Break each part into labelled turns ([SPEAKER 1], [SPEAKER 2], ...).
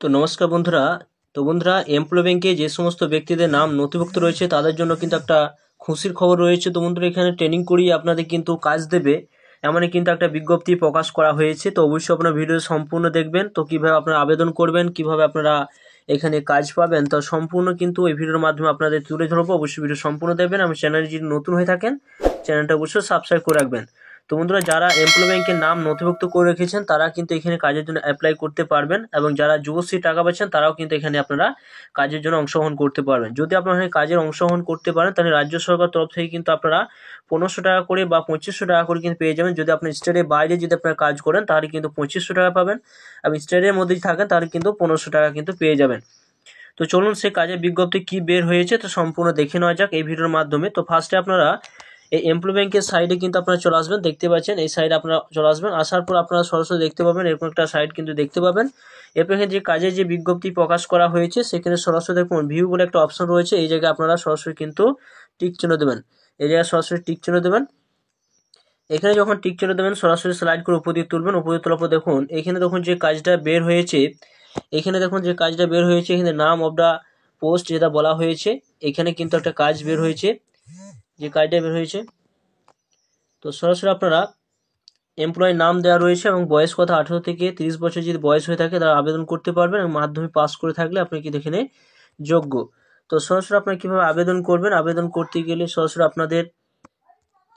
[SPEAKER 1] তো নমস্কার বন্ধুরা। এমপ্লয় ব্যাংকে যে সমস্ত ব্যক্তিদের নাম নথিভুক্ত রয়েছে তাদের জন্য কিন্তু একটা খুশির খবর রয়েছে। তো বন্ধুরা, এখানে ট্রেনিং করিয়ে আপনাদের কিন্তু কাজ দেবে, এমনই কিন্তু একটা বিজ্ঞপ্তি প্রকাশ করা হয়েছে। তো অবশ্যই আপনারা ভিডিও সম্পূর্ণ দেখবেন। তো কিভাবে আপনারা আবেদন করবেন, কিভাবে আপনারা এখানে কাজ পাবেন, তো সম্পূর্ণ কিন্তু এই ভিডিওর মাধ্যমে আপনাদের তুলে ধরবো। অবশ্যই ভিডিও সম্পূর্ণ দেখবেন। আমি চ্যানেলে যদি নতুন হয়ে থাকেন চ্যানেলটা অবশ্যই সাবস্ক্রাইব করে রাখবেন। তো বন্ধুরা, যারা এমপ্লয় ব্যাংকের নাম নথিভুক্ত করে রেখেছেন তারা কিন্তু এখানে কাজের জন্য অ্যাপ্লাই করতে পারবেন, এবং যারা যুবশ্রী টাকা পাচ্ছেন তারাও কিন্তু এখানে আপনারা কাজের জন্য অংশগ্রহণ করতে পারবেন। যদি আপনারা এখানে কাজের অংশগ্রহণ করতে পারেন তাহলে রাজ্য সরকার তরফ থেকে কিন্তু আপনারা 1500 টাকা করে বা 2500 টাকা করে কিন্তু পেয়ে যাবেন। যদি আপনার স্টেটের বাইরে যদি আপনারা কাজ করেন তাহলে কিন্তু 2500 টাকা পাবেন, এবং স্টেটের মধ্যে যদি থাকেন তাহলে কিন্তু 1500 টাকা কিন্তু পেয়ে যাবেন। তো চলুন সে কাজের বিজ্ঞপ্তি কি বের হয়েছে তো সম্পূর্ণ দেখে নেওয়া যাক এই ভিডিওর মাধ্যমে। তো ফার্স্টে আপনারা এই এমপ্লয় ব্যাংকের সাইডে কিন্তু আপনারা চলে আসবেন। দেখতে পাচ্ছেন এই সাইডে আপনারা চলে আসবেন। আসার পর আপনারা সরাসরি দেখতে পাবেন এরকম একটা সাইট কিন্তু দেখতে পাবেন। এরপর এখানে যে কাজের যে বিজ্ঞপ্তি প্রকাশ করা হয়েছে সেখানে সরাসরি দেখুন ভিউ বলে একটা অপশন রয়েছে। এই জায়গায় আপনারা সরাসরি কিন্তু টিক চিহ্ন দেবেন। এই জায়গায় সরাসরি টিক চিহ্ন দেবেন। এখানে যখন টিক চিহ্ন দেবেন সরাসরি স্লাইড করে উপর দিকে তুলবেন। উপর দিকে তোলার পর দেখুন এখানে দেখুন যে কাজটা বের হয়েছে, এখানে নাম অফ দা পোস্ট যেটা বলা হয়েছে, এখানে কিন্তু একটা কাজ বের হয়েছে, যে কাজটা বের হয়েছে। তো সরাসরি আপনারা এমপ্লয়ের নাম দেওয়া রয়েছে এবং বয়স কথা 18 থেকে 30 বছর যদি বয়স হয়ে থাকে তারা আবেদন করতে পারবেন, এবং মাধ্যমিক পাস করে থাকলে আপনি কি এখানে যোগ্য। তো সরাসরি আপনারা কীভাবে আবেদন করবেন, আবেদন করতে গেলে সরাসরি আপনাদের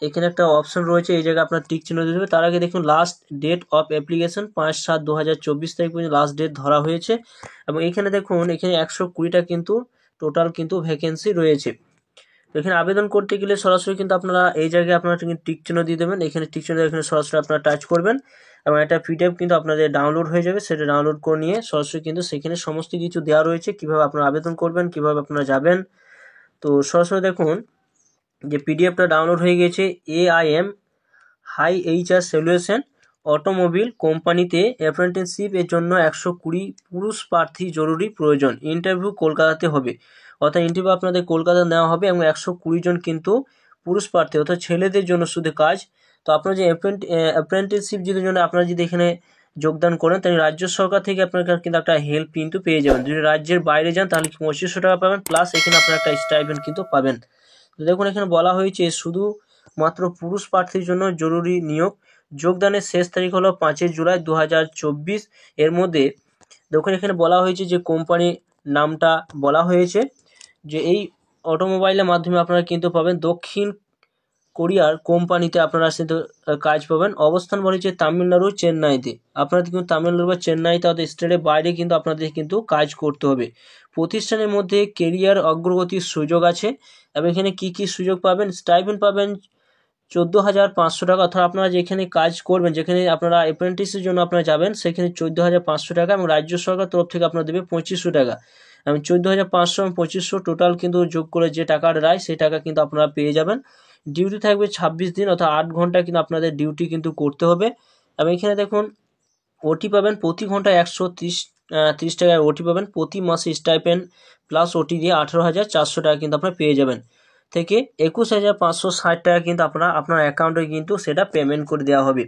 [SPEAKER 1] এখানে একটা অপশন রয়েছে, এই জায়গায় আপনার টিক চিহ্ন দিয়ে দেবে। তার আগে দেখুন লাস্ট ডেট অফ অ্যাপ্লিকেশন 5/7/2024 তারিখ পর্যন্ত লাস্ট ডেট ধরা হয়েছে, এবং এখানে দেখুন এখানে 120টা কিন্তু টোটাল কিন্তু ভ্যাকেন্সি রয়েছে। তো এখানে আবেদন করতে গেলে সরাসরি কিন্তু আপনারা এই জায়গায় আপনারা টিক চিহ্ন দিয়ে দেবেন। এখানে টিক চিহ্ন এখানে সরাসরি আপনারা টাচ করবেন, এবং একটা পিডিএফ কিন্তু আপনাদের ডাউনলোড হয়ে যাবে। সেটা ডাউনলোড করে নিয়ে সরাসরি কিন্তু সেখানে সমস্ত কিছু দেওয়া রয়েছে, কিভাবে আপনারা আবেদন করবেন, কিভাবে আপনারা যাবেন। তো সরাসরি দেখুন যে পিডিএফটা ডাউনলোড হয়ে গেছে। AIM হাই HR সলিউশন অটোমোবিল কোম্পানিতে অ্যাপ্রেন্টিসশিপ এর জন্য 120 পুরুষ প্রার্থী জরুরি প্রয়োজন। ইন্টারভিউ কলকাতাতে হবে, অর্থাৎ ইন্টারভিউ আপনাদের কলকাতা নেওয়া হবে, এবং 120 জন কিন্তু পুরুষ প্রার্থী অর্থাৎ ছেলেদের জন্য শুধু কাজ। তো আপনার যে অ্যাপ্রেন্টিসশিপ যদি জন্য আপনারা যদি এখানে যোগদান করেন তাহলে রাজ্য সরকার থেকে আপনার কিন্তু একটা হেল্প কিন্তু পেয়ে যাবেন। যদি রাজ্যের বাইরে যান তাহলে 2500 টাকা পাবেন, প্লাস এখানে আপনার একটা স্টাইপেন্ড কিন্তু পাবেন। তো দেখুন এখানে বলা হয়েছে শুধু মাত্র পুরুষ প্রার্থীর জন্য জরুরি নিয়োগ। যোগদানের শেষ তারিখ হলো 5 জুলাই 2024। এর মধ্যে দেখুন এখানে বলা হয়েছে যে কোম্পানি নামটা বলা হয়েছে, যে এই অটোমোবাইলের মাধ্যমে আপনারা কিন্তু পাবেন দক্ষিণ কোরিয়ার কোম্পানিতে আপনারা কিন্তু কাজ পাবেন। অবস্থান বলা হয়েছে তামিলনাড়ু চেন্নাইতে। আপনাদের কিন্তু তামিলনাড়ু বা চেন্নাইতে অর্থাৎ স্টেটের বাইরে কিন্তু আপনাদের কিন্তু কাজ করতে হবে। প্রতিষ্ঠানের মধ্যে কেরিয়ার অগ্রগতির সুযোগ আছে, এবং এখানে কি কি সুযোগ পাবেন, স্টাইপেন্ড পাবেন 14,500 টাকা, অর্থাৎ আপনারা যেখানে কাজ করবেন, যেখানে আপনারা অ্যাপ্রেন্টিসের জন্য আপনারা যাবেন সেখানে 14,500 টাকা, এবং রাজ্য সরকার তরফ থেকে আপনারা দেবে 2500 টাকা, এবং 14,500 এবং 2500 টোটাল কিন্তু যোগ করে যে টাকাটা দেয় সেই টাকা কিন্তু আপনারা পেয়ে যাবেন। ডিউটি থাকবে 26 দিন, অর্থাৎ 8 ঘন্টা কিন্তু আপনাদের ডিউটি কিন্তু করতে হবে। এবং এখানে দেখুন ওটি পাবেন প্রতি ঘন্টায় 130 টাকায় ওটি পাবেন। প্রতি মাসে স্টাইপেন্ড প্লাস ওটি দিয়ে 18,400 টাকা কিন্তু আপনারা পেয়ে যাবেন, থেকে 21,560 টাকা কিন্তু আপনার অ্যাকাউন্টে কিন্তু সেটা পেমেন্ট করে দেওয়া হবে।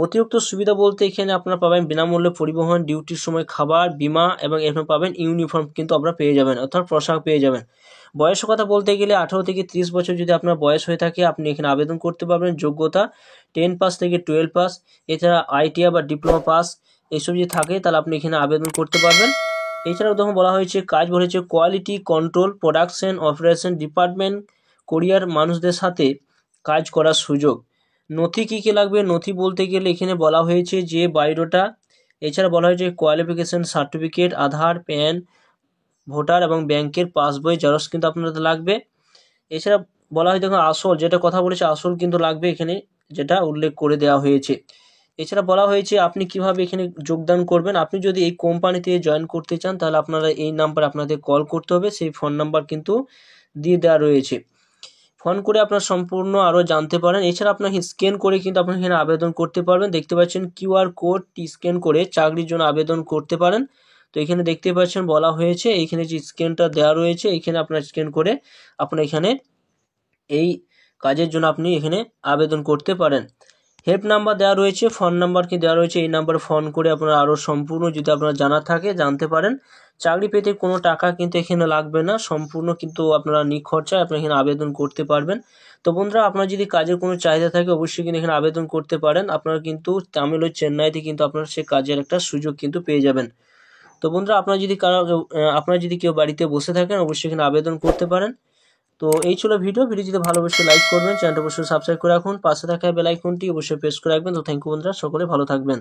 [SPEAKER 1] অতিরিক্ত সুবিধা বলতে এখানে আপনারা পাবেন বিনামূল্যে পরিবহন, ডিউটির সময় খাবার, বিমা, এবং এখানে পাবেন ইউনিফর্ম কিন্তু আপনারা পেয়ে যাবেন, অর্থাৎ পোশাক পেয়ে যাবেন। বয়সের কথা বলতে গেলে 18 থেকে 30 বছর যদি আপনার বয়স হয়ে থাকে আপনি এখানে আবেদন করতে পারবেন। যোগ্যতা 10 পাস থেকে 12 পাস, এছাড়া ITI বা ডিপ্লোমা পাস এইসব যদি থাকে তাহলে আপনি এখানে আবেদন করতে পারবেন। এছাড়াও তখন বলা হয়েছে কাজ বলেছে quality control production operation department কোরিয়ার মানুষদের সাথে কাজ করার সুযোগ। নথি কী কী লাগবে, নথি বলতে গেলে এখানে বলা হয়েছে যে বায়োডাটা, এছাড়া বলা হয়েছে কোয়ালিফিকেশন সার্টিফিকেট, আধার, প্যান, ভোটার এবং ব্যাংকের পাসবই জেরক্স কিন্তু আপনাদের লাগবে। এছাড়া বলা হয় দেখুন আসল, যেটা কথা বলেছে আসল কিন্তু লাগবে এখানে, যেটা উল্লেখ করে দেওয়া হয়েছে। এছাড়া বলা হয়েছে আপনি কিভাবে এখানে যোগদান করবেন। আপনি যদি এই কোম্পানিতে জয়েন করতে চান তাহলে আপনারা এই নাম্বার আপনাদের কল করতে হবে, সেই ফোন নাম্বার কিন্তু দিয়ে দেওয়া রয়েছে। ফোন করে আপনার সম্পূর্ণ আরও জানতে পারেন। এছাড়া আপনাকে স্ক্যান করে কিন্তু আপনি এখানে আবেদন করতে পারবেন। দেখতে পাচ্ছেন QR কোডটি স্ক্যান করে চাকরির জন্য আবেদন করতে পারেন। তো এখানে দেখতে পাচ্ছেন বলা হয়েছে এইখানে যে স্ক্যানটা দেওয়া রয়েছে এখানে আপনার স্ক্যান করে আপনার এখানে এই কাজের জন্য আপনি এখানে আবেদন করতে পারেন। হেল্প নাম্বার দেওয়া রয়েছে, ফোন নাম্বার কি দেওয়া রয়েছে, এই নাম্বারে ফোন করে আপনারা আরও সম্পূর্ণ যদি আপনারা জানার থাকে জানতে পারেন। চাকরি পেতে কোনো টাকা কিন্তু এখানে লাগবে না, সম্পূর্ণ কিন্তু আপনারা নিখরচায় আপনারা এখানে আবেদন করতে পারবেন। তো বন্ধুরা, আপনার যদি কাজের কোনো চাহিদা থাকে অবশ্যই কিন্তু এখানে আবেদন করতে পারেন। আপনারা কিন্তু তামিল ও চেন্নাইতে কিন্তু আপনারা সে কাজের একটা সুযোগ কিন্তু পেয়ে যাবেন। তো বন্ধুরা, আপনারা যদি কেউ বাড়িতে বসে থাকেন অবশ্যই এখানে আবেদন করতে পারেন। তো এই ছিল ভিডিও যদি ভালো অবশ্যই লাইক করবেন, চ্যানেলটা অবশ্যই সাবস্ক্রাইব করে রাখুন, পাশে থাকা বেল আইকনটি অবশ্যই প্রেস করে রাখবেন। তো থ্যাংক ইউ বন্ধুরা, সকলে ভালো থাকবেন।